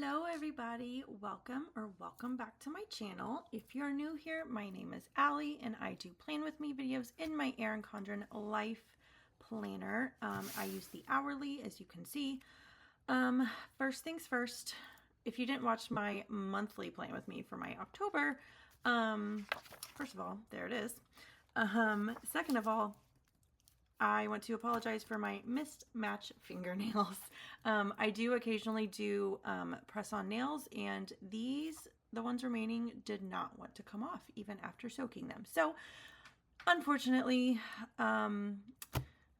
Hello everybody, welcome back to my channel. If you're new here, my name is Allie and I do plan with me videos in my Erin Condren life planner. I use the hourly, as you can see. First things first, if you didn't watch my monthly plan with me for my October, first of all, there it is. Second of all, I want to apologize for my mismatched fingernails. I do occasionally do press-on nails, and the ones remaining, did not want to come off even after soaking them. So, unfortunately,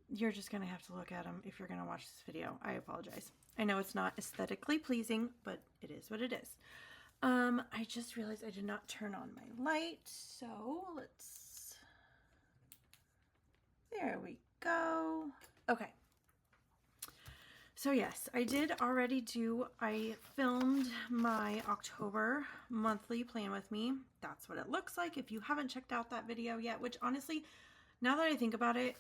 you're just going to have to look at them if you're going to watch this video. I apologize. I know it's not aesthetically pleasing, but it is what it is. I just realized I did not turn on my light, so let's... There we go. Okay. So yes, I filmed my October monthly plan with me. That's what it looks like. If you haven't checked out that video yet, which honestly, now that I think about it,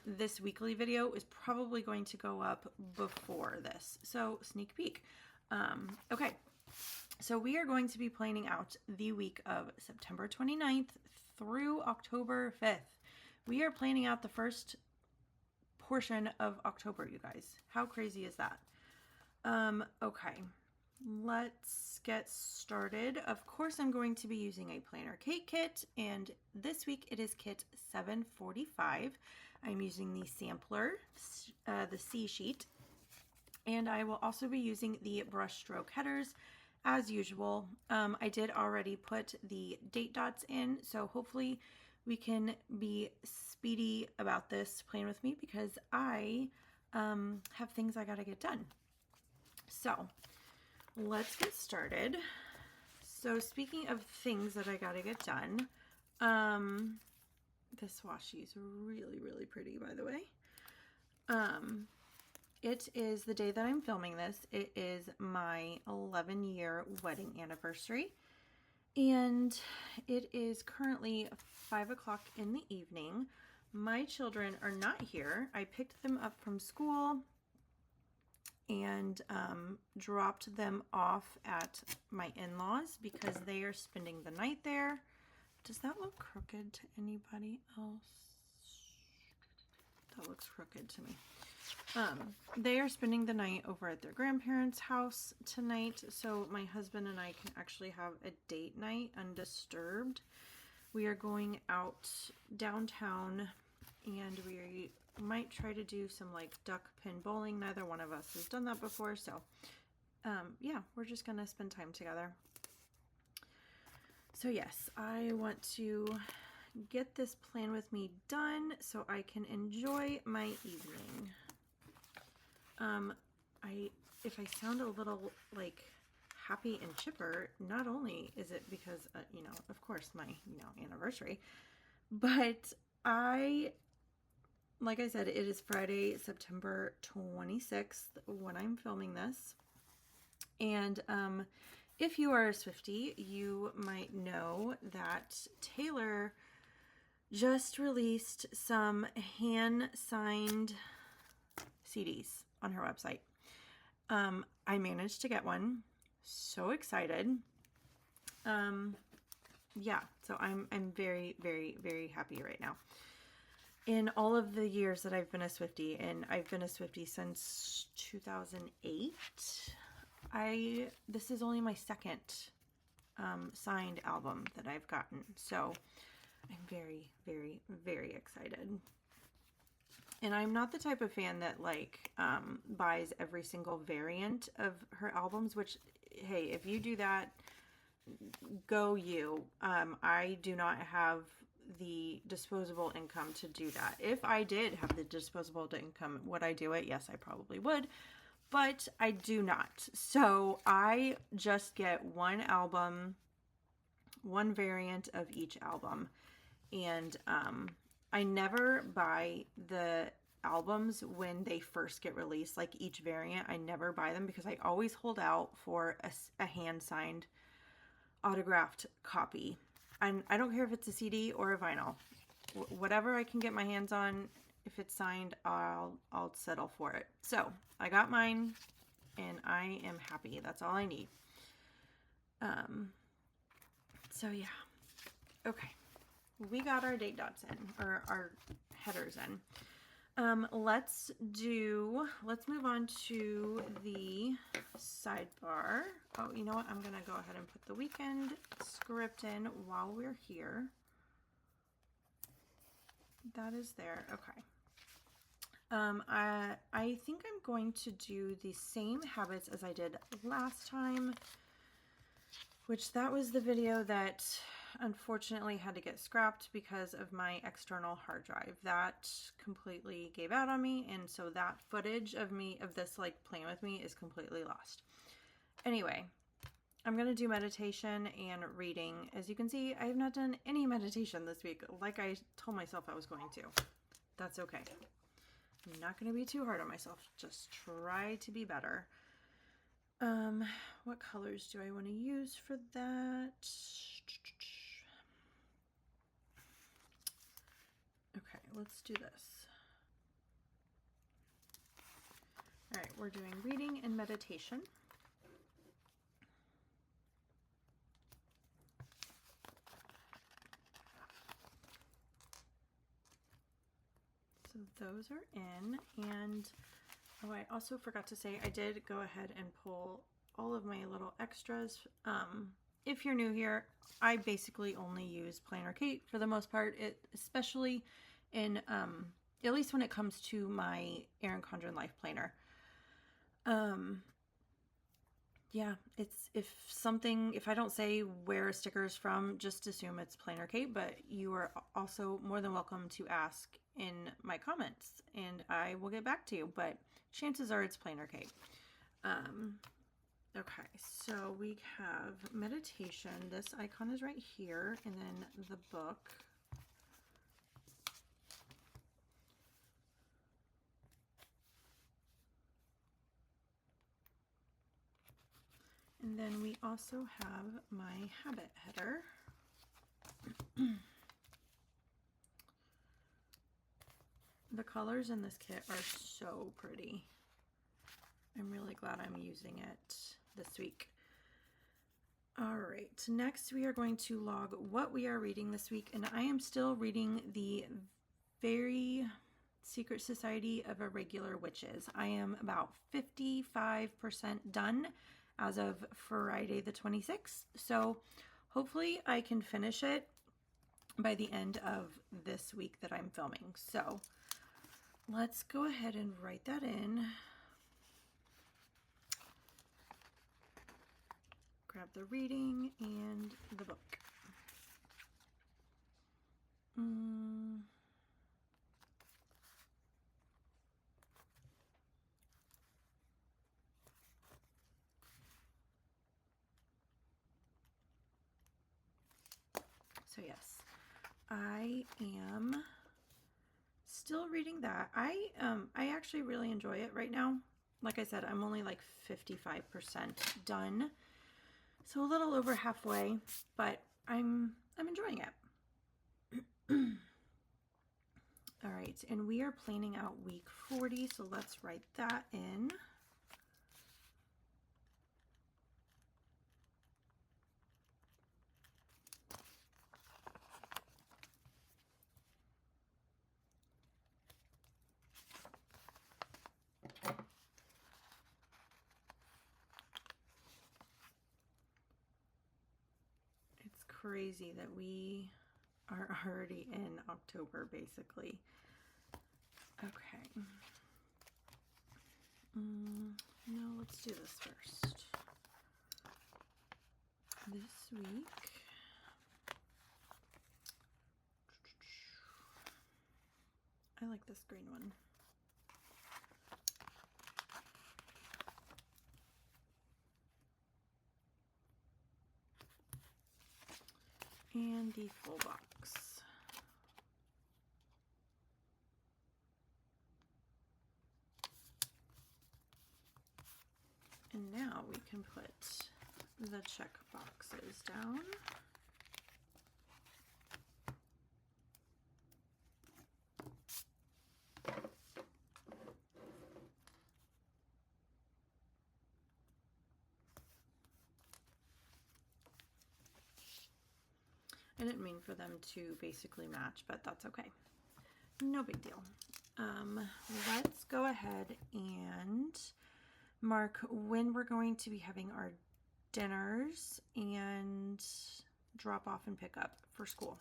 this weekly video is probably going to go up before this. So sneak peek. Okay. So we are going to be planning out the week of September 29th through October 5th. We are planning out the first portion of October, you guys. How crazy is that? Okay, let's get started. Of course, I'm going to be using a PlannerKate kit, and this week it is kit 745. I'm using the sampler, the C sheet, and I will also be using the brush stroke headers as usual. I did already put the date dots in, so hopefully we can be speedy about this plan with me, because I have things I gotta get done. So let's get started. So speaking of things that I gotta get done, this washi is really, really pretty, by the way. It is the day that I'm filming this. It is my 11-year wedding anniversary. And it is currently 5 o'clock in the evening. My children are not here. I picked them up from school and dropped them off at my in-laws because they are spending the night there. Does that look crooked to anybody else? That looks crooked to me. They are spending the night over at their grandparents' house tonight, so my husband and I can actually have a date night undisturbed. We are going out downtown, and we might try to do some like duck pin bowling. Neither one of us has done that before, so yeah, we're just gonna spend time together. So yes, I want to get this plan with me done so I can enjoy my evening. If I sound a little like happy and chipper, not only is it because, you know, of course my, anniversary, but like I said, it is Friday, September 26th when I'm filming this. And, if you are a Swiftie, you might know that Taylor just released some hand-signed CDs on her website. I managed to get one. So excited. Yeah, so I'm very, very, very happy right now. In all of the years that I've been a Swiftie, and I've been a Swiftie since 2008, this is only my second signed album that I've gotten. So I'm very, very, very excited. And I'm not the type of fan that like buys every single variant of her albums, which, hey, if you do that, go you. I do not have the disposable income to do that. If I did have the disposable income, would I do it? Yes, I probably would, but I do not. So I just get one album, one variant of each album, and I never buy the albums when they first get released, like each variant. I never buy them because I always hold out for a hand-signed autographed copy. And I don't care if it's a CD or a vinyl. Whatever I can get my hands on, if it's signed, I'll settle for it. So I got mine. and I am happy. That's all I need. So yeah. Okay. We got our date dots in, or our headers in. Let's move on to the sidebar. Oh, you know what? I'm going to go ahead and put the weekend script in while we're here. That is there. Okay. I think I'm going to do the same habits as I did last time, which that was the video that unfortunately had to get scrapped because of my external hard drive. That completely gave out on me, and so that footage of this like playing with me is completely lost. Anyway, I'm going to do meditation and reading. As you can see, I have not done any meditation this week like I told myself I was going to. That's okay. I'm not going to be too hard on myself. Just try to be better. What colors do I want to use for that? Okay, let's do this. All right, we're doing reading and meditation. So those are in, and oh, I also forgot to say I did go ahead and pull all of my little extras. If you're new here, I basically only use PlannerKate for the most part, especially in, at least when it comes to my Erin Condren Life Planner. Yeah, if I don't say where a sticker is from, just assume it's PlannerKate, but you are also more than welcome to ask in my comments and I will get back to you, but chances are it's PlannerKate. Okay, so we have meditation. This icon is right here, and then the book. And then we also have my habit header. The colors in this kit are so pretty. I'm really glad I'm using it this week. All right, next we are going to log what we are reading this week, and I am still reading the Very Secret Society of Irregular Witches. I am about 55% done as of Friday the 26th, so hopefully I can finish it by the end of this week that I'm filming. So let's go ahead and write that in. Grab the reading and the book. So yes, I am still reading that. I actually really enjoy it right now. Like I said, I'm only like 55% done. So a little over halfway, but I'm enjoying it. All right, and we are planning out week 40, so let's write that in. It's crazy that we are already in October, basically. Okay. No, let's do this first. This week, I like this green one. And the full box. And now we can put the check boxes down. I didn't mean for them to basically match, but that's okay. No big deal. Let's go ahead and mark when we're going to be having our dinners and drop off and pick up for school.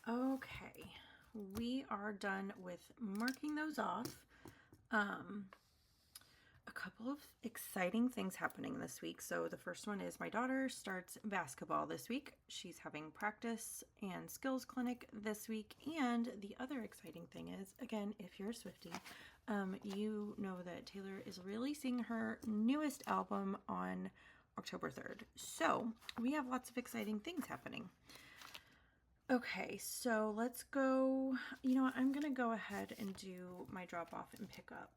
Okay, we are done with marking those off. A couple of exciting things happening this week. So the first one is my daughter starts basketball this week. She's having practice and skills clinic this week. And the other exciting thing is, again, if you're a Swiftie, you know that Taylor is releasing her newest album on October 3rd. So we have lots of exciting things happening. Okay, so let's go. You know what? I'm going to go ahead and do my drop off and pick up.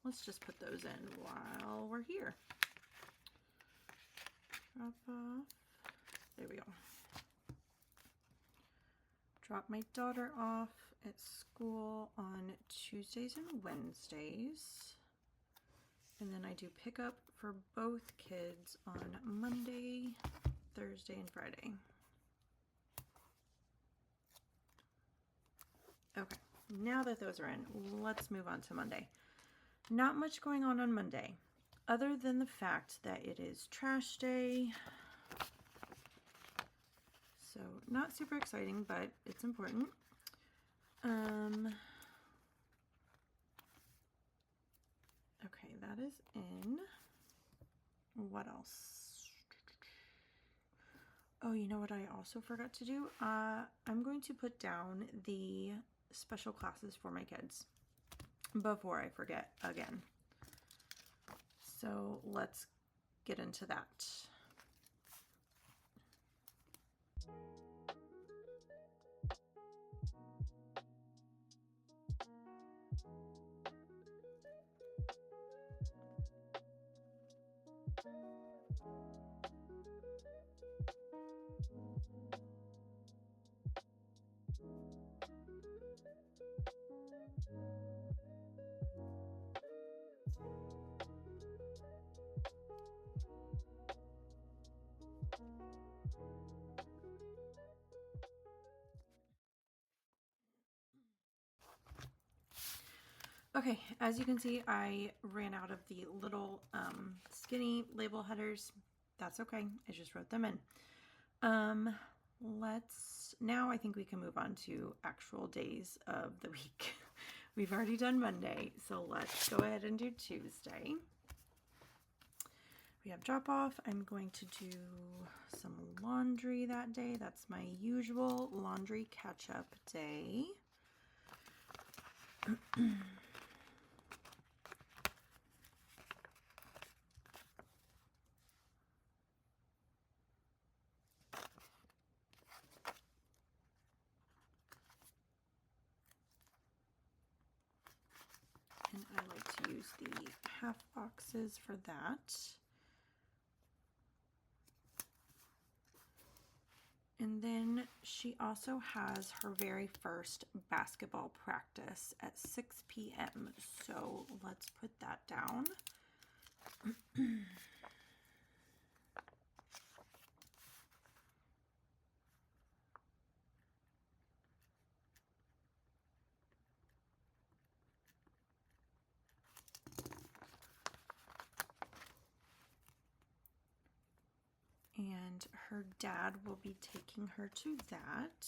Let's just put those in while we're here. Drop off. There we go. Drop my daughter off at school on Tuesdays and Wednesdays. And then I do pick up for both kids on Monday, Thursday, and Friday. Okay, now that those are in, let's move on to Monday. Not much going on Monday, other than the fact that it is trash day. So not super exciting, but it's important. Okay, that is in. What else? Oh, you know what I also forgot to do? I'm going to put down the special classes for my kids before I forget again. So let's get into that. Okay, as you can see, I ran out of the little skinny label headers. That's okay, I just wrote them in. Now I think we can move on to actual days of the week. We've already done Monday, so let's go ahead and do Tuesday. We have drop off. I'm going to do some laundry that day. That's my usual laundry catch-up day. And I like to use the half boxes for that. And then she also has her very first basketball practice at 6 p.m. So let's put that down. And her dad will be taking her to that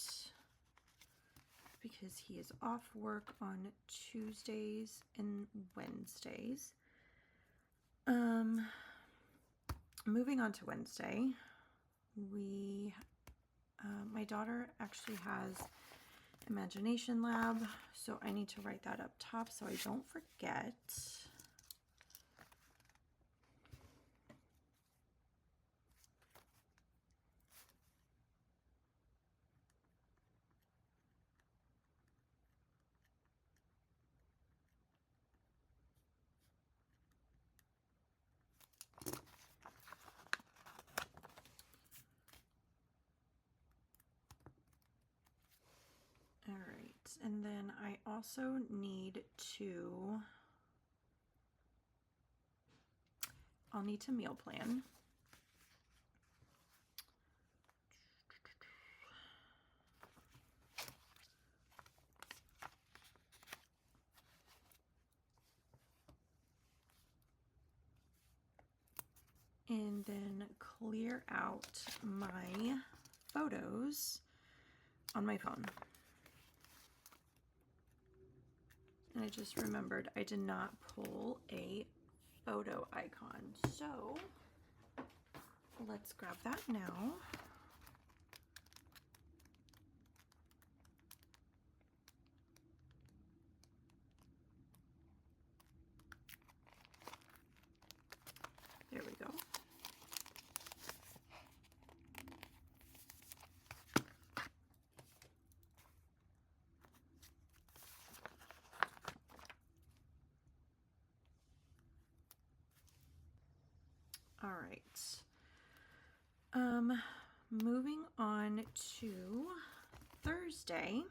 because he is off work on Tuesdays and Wednesdays. moving on to Wednesday, my daughter actually has Imagination Lab, so I need to write that up top so I don't forget. All right, and then I also need to, I'll need to meal plan. And then clear out my photos on my phone. And I just remembered I did not pull a photo icon. So let's grab that now. There we go. All right. Moving on to Thursday.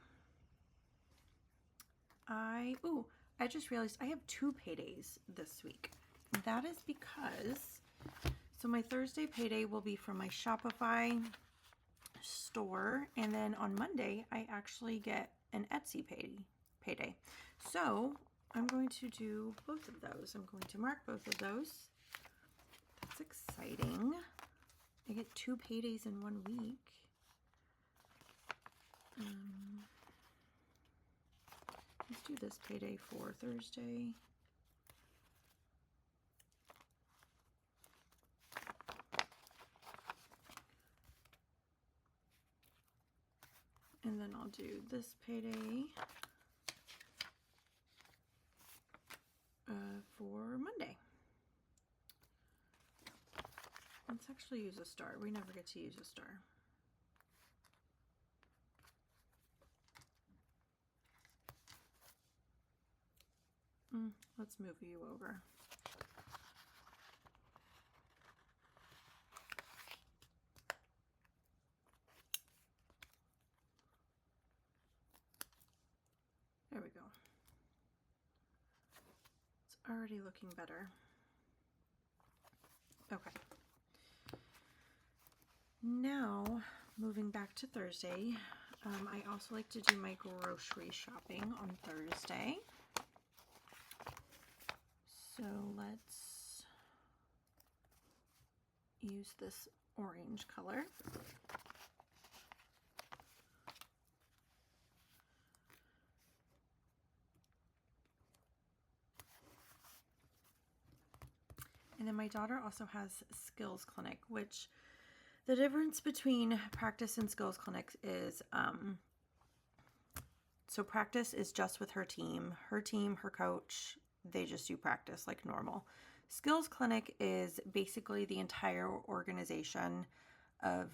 I just realized I have 2 paydays this week. That is because, so my Thursday payday will be from my Shopify store, and then on Monday I actually get an Etsy payday. So I'm going to do both of those. I'm going to mark both of those. That's exciting. I get 2 paydays in 1 week. Let's do this payday for Thursday. And then I'll do this payday for Monday. Let's actually use a star. We never get to use a star. Let's move you over. There we go. It's already looking better. Okay. Now, moving back to Thursday, I also like to do my grocery shopping on Thursday. So let's use this orange color. And then my daughter also has Skills Clinic, which the difference between practice and Skills Clinic is, so practice is just with her team, her coach, they just do practice like normal. Skills Clinic is basically the entire organization of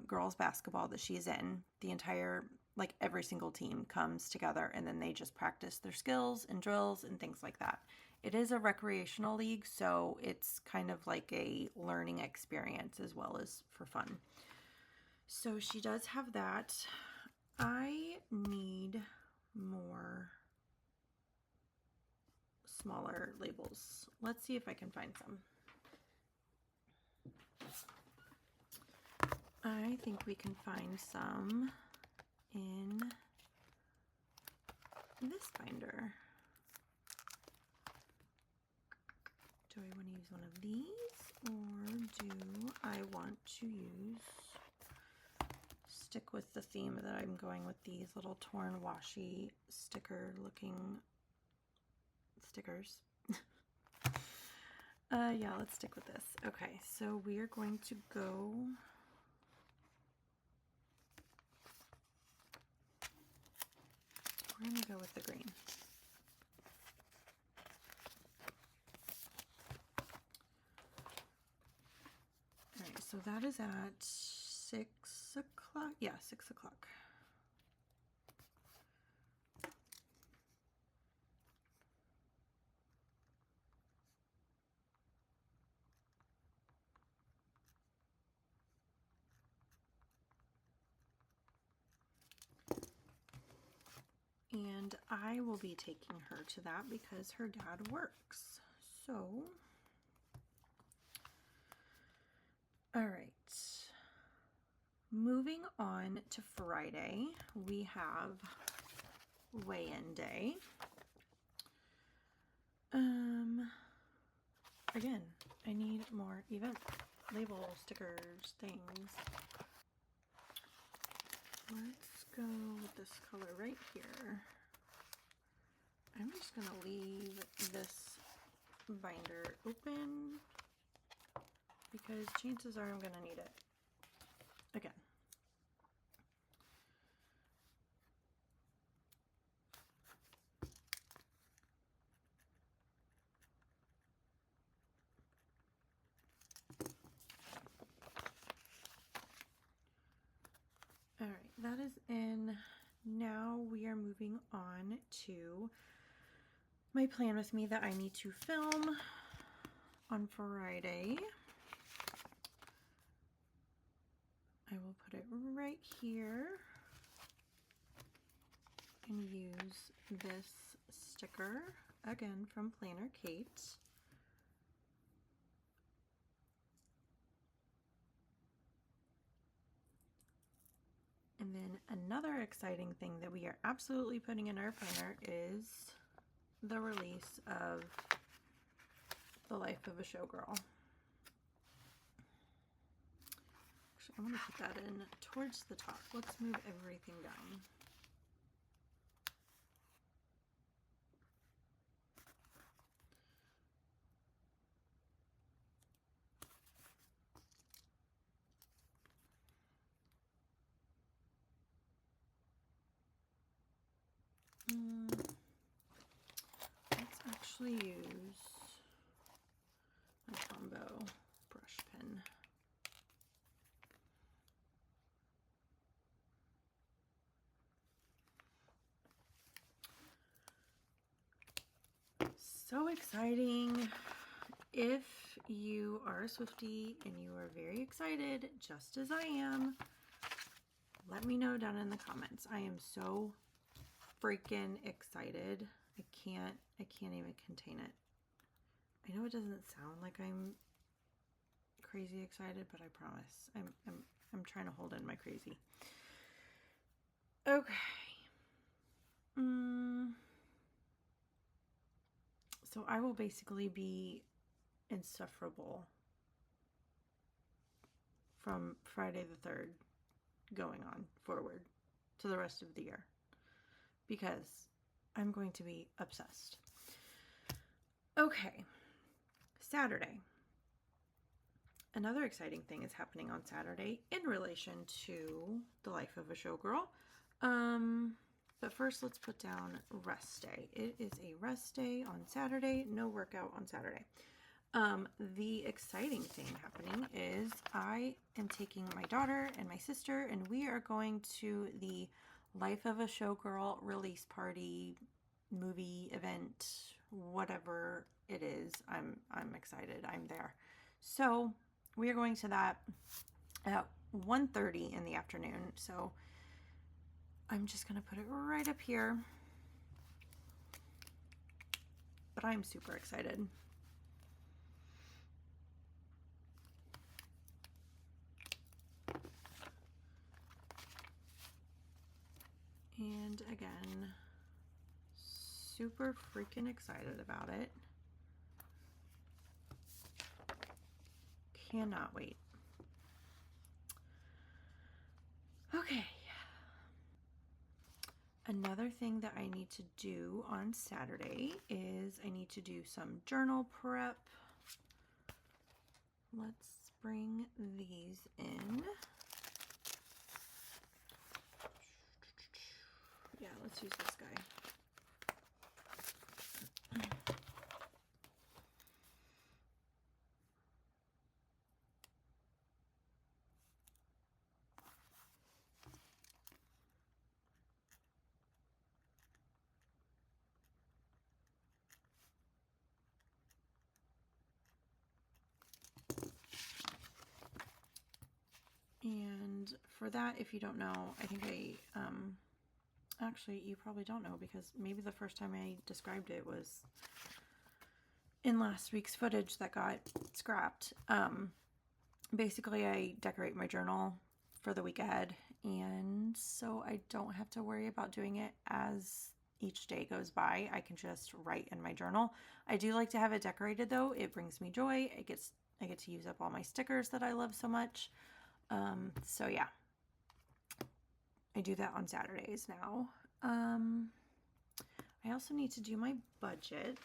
girls basketball that she's in. The entire, like every single team comes together and then they just practice their skills and drills and things like that. It is a recreational league, so it's kind of like a learning experience as well as for fun. So she does have that. I need more smaller labels. Let's see if I can find some. I think we can find some in this binder. Do I want to use one of these, or do I want to stick with the theme that I'm going with these little torn washi sticker looking stickers? Yeah, let's stick with this. Okay, so we are going to go... We're going to go with the green. All right, so that is at 6 o'clock. Yeah, 6 o'clock. And I will be taking her to that because her dad works. So, all right. Moving on to Friday, we have weigh-in day. Again, I need more event label stickers things. Let's go with this color right here. I'm just gonna leave this binder open because chances are I'm gonna need it again. All right, that is in. Now we are moving on to my plan with me that I need to film on Friday. I will put it right here and use this sticker again from PlannerKate. And then another exciting thing that we are absolutely putting in our planner is the release of The Life of a Showgirl. Actually, I want to put that in towards the top. Let's move everything down. Let's actually use my combo brush pen. So exciting. If you are a Swiftie and you are very excited, just as I am, let me know down in the comments. I am so freaking excited. I can't even contain it. I know it doesn't sound like I'm crazy excited, but I promise I'm trying to hold in my crazy. Okay. So I will basically be insufferable from Friday the 3rd going on forward to the rest of the year because I'm going to be obsessed. Okay, Saturday. Another exciting thing is happening on Saturday in relation to The Life of a Showgirl. But first let's put down rest day. It is a rest day on Saturday, no workout on Saturday. The exciting thing happening is I am taking my daughter and my sister and we are going to the Life of a Showgirl release party, movie event, whatever it is. I'm excited. I'm there. So we are going to that at 1:30 in the afternoon. So I'm just going to put it right up here. But I'm super excited. And again, super freaking excited about it. Cannot wait. Okay. Another thing that I need to do on Saturday is I need to do some journal prep. let's bring these in. Yeah, let's use this guy. And for that, if you don't know, I think actually, you probably don't know because maybe the first time I described it was in last week's footage that got scrapped. Basically, I decorate my journal for the week ahead, and so I don't have to worry about doing it as each day goes by. I can just write in my journal. I do like to have it decorated though. It brings me joy. I get to use up all my stickers that I love so much. So yeah, I do that on Saturdays now. I also need to do my budget.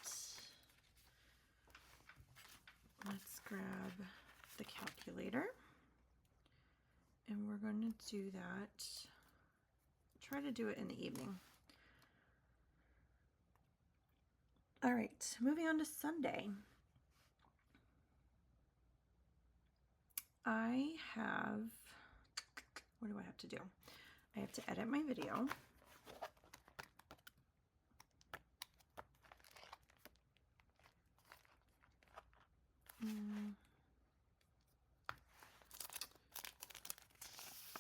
Let's grab the calculator, and we're going to do that. Try to do it in the evening. All right, moving on to Sunday. What do I have to do? I have to edit my video.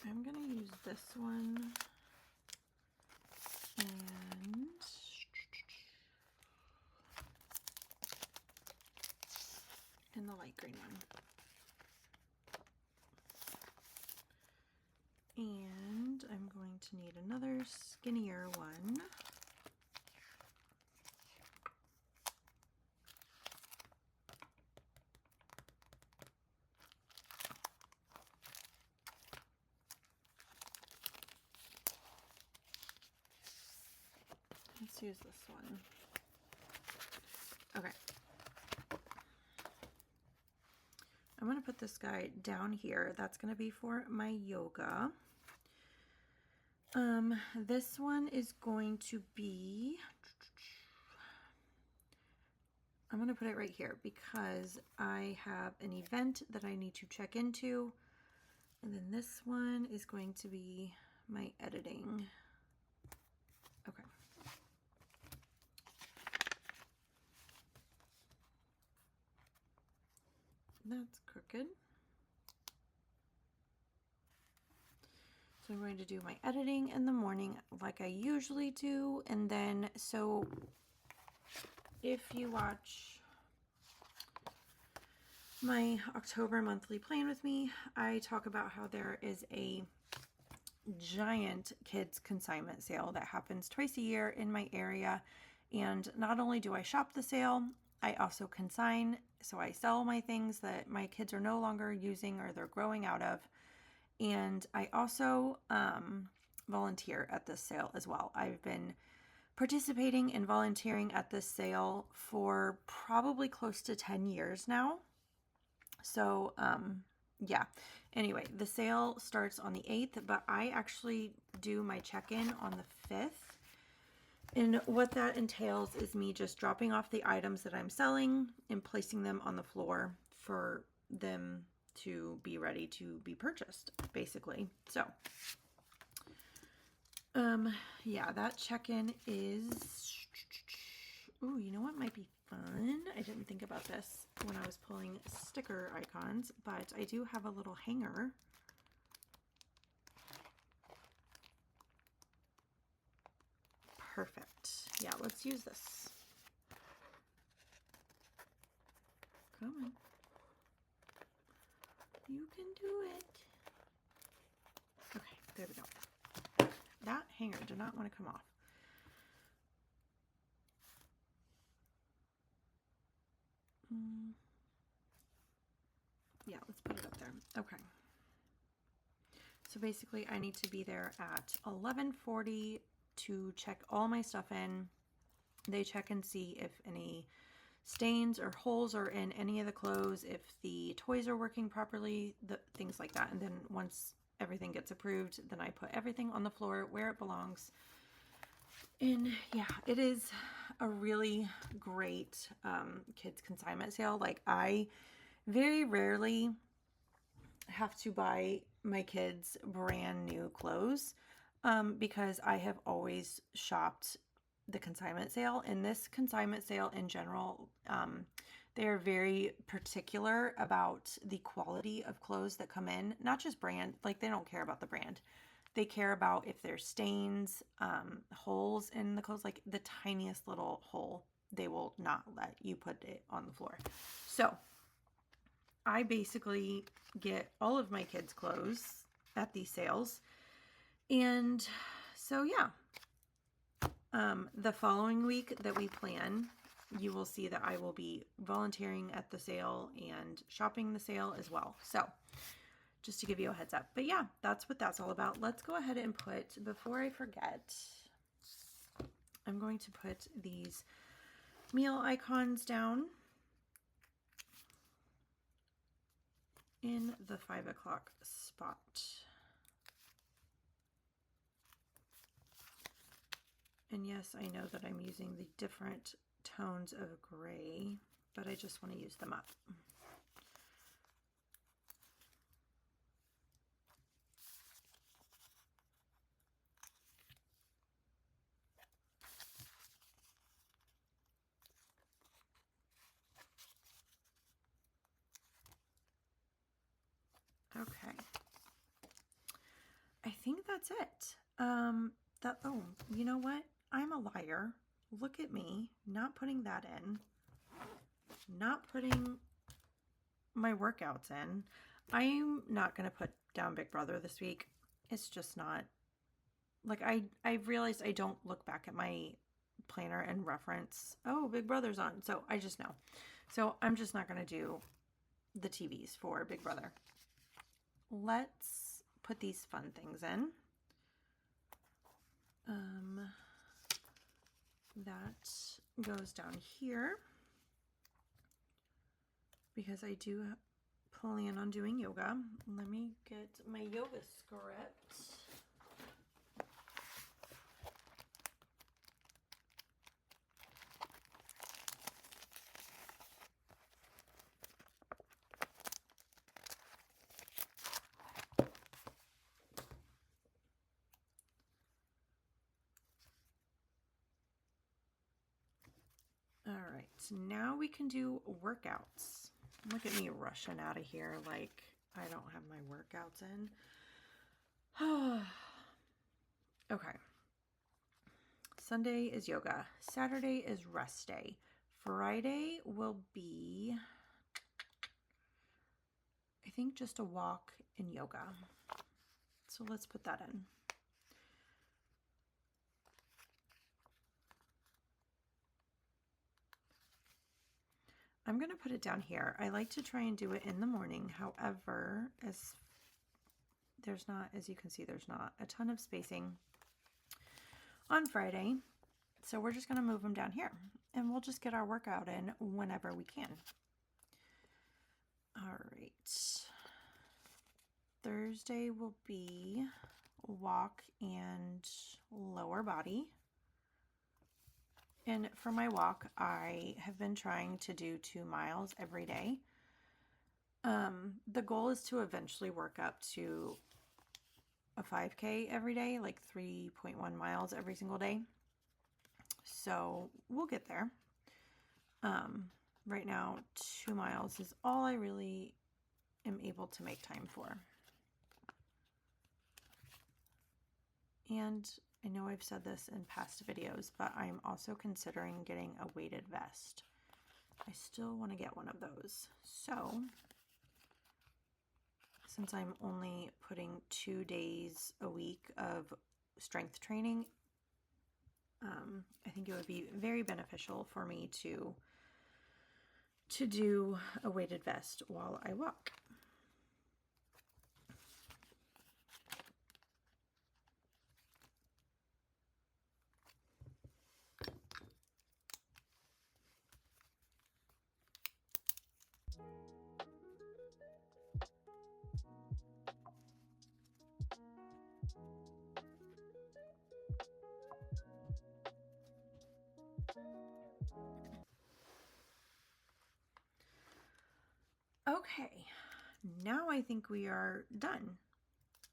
I'm going to use this one and the light green one. And I'm going to need another skinnier one. Let's use this one. Okay. I'm going to put this guy down here. That's going to be for my yoga. This one is going to be, I'm going to put it right here because I have an event that I need to check into. And then this one is going to be my editing. Okay. That's crooked. So I'm going to do my editing in the morning like I usually do. And then, so if you watch my October monthly plan with me, I talk about how there is a giant kids consignment sale that happens twice a year in my area. And not only do I shop the sale, I also consign. So I sell my things that my kids are no longer using or they're growing out of. And I also volunteer at this sale as well. I've been participating and volunteering at this sale for probably close to 10 years now. So yeah, anyway, the sale starts on the 8th, but I actually do my check-in on the 5th. And what that entails is me just dropping off the items that I'm selling and placing them on the floor for them to be ready to be purchased, basically. So, yeah, that check-in is, ooh, you know what might be fun? I didn't think about this when I was pulling sticker icons, but I do have a little hanger. Perfect. Yeah, let's use this. Come on. You can do it. Okay, there we go. That hanger did not want to come off. Yeah, let's put it up there. Okay. So basically I need to be there at 11:40 to check all my stuff in. They check and see if any stains or holes are in any of the clothes, if the toys are working properly, things like that. And then once everything gets approved, then I put everything on the floor where it belongs. And yeah, it is a really great kids consignment sale. Like, I very rarely have to buy my kids brand new clothes because I have always shopped the consignment sale. And this consignment sale in general, they are very particular about the quality of clothes that come in, not just brand. Like, they don't care about the brand. They care about if there's stains, holes in the clothes, like the tiniest little hole, they will not let you put it on the floor. So I basically get all of my kids' clothes at these sales. And so, yeah, the following week that we plan, you will see that I will be volunteering at the sale and shopping the sale as well. So just to give you a heads up. But yeah, that's what that's all about. Let's go ahead and put, before I forget, I'm going to put these meal icons down in the 5 o'clock spot. And yes, I know that I'm using the different tones of gray, but I just want to use them up. Okay. I think that's it. Oh, you know what? I'm a liar. Look at me, not putting that in, not putting my workouts in. I'm not going to put down Big Brother this week. It's just not, like, I've realized I don't look back at my planner and reference, oh, Big Brother's on. So I just know. So I'm just not going to do the TVs for Big Brother. Let's put these fun things in. That goes down here because I do plan on doing yoga. Let me get my yoga script. All right, now we can do workouts. Look at me rushing out of here like I don't have my workouts in. Okay. Sunday is yoga. Saturday is rest day. Friday will be, I think, just a walk and yoga. So let's put that in. I'm going to put it down here. I like to try and do it in the morning. However, as you can see, there's not a ton of spacing on Friday. So we're just going to move them down here and we'll just get our workout in whenever we can. All right. Thursday will be walk and lower body. And for my walk, I have been trying to do 2 miles every day. The goal is to eventually work up to a 5K every day, like 3.1 miles every single day. So we'll get there. Right now, 2 miles is all I really am able to make time for. And I know I've said this in past videos, but I'm also considering getting a weighted vest. I still want to get one of those. So, since I'm only putting 2 days a week of strength training, I think it would be very beneficial for me to do a weighted vest while I walk. Okay, now I think we are done.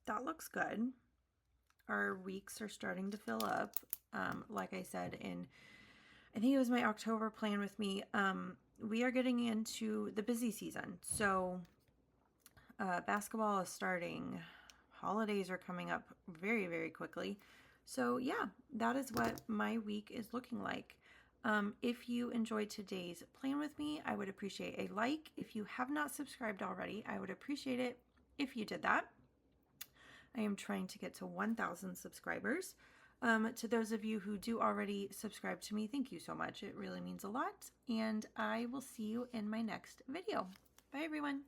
That looks good. Our weeks are starting to fill up. Like I said, I think it was my October plan with me. We are getting into the busy season. So basketball is starting. Holidays are coming up very, very quickly. So yeah, that is what my week is looking like. If you enjoyed today's plan with me, I would appreciate a like. If you have not subscribed already, I would appreciate it if you did that. I am trying to get to 1,000 subscribers. To those of you who do already subscribe to me, thank you so much. It really means a lot. And I will see you in my next video. Bye, everyone.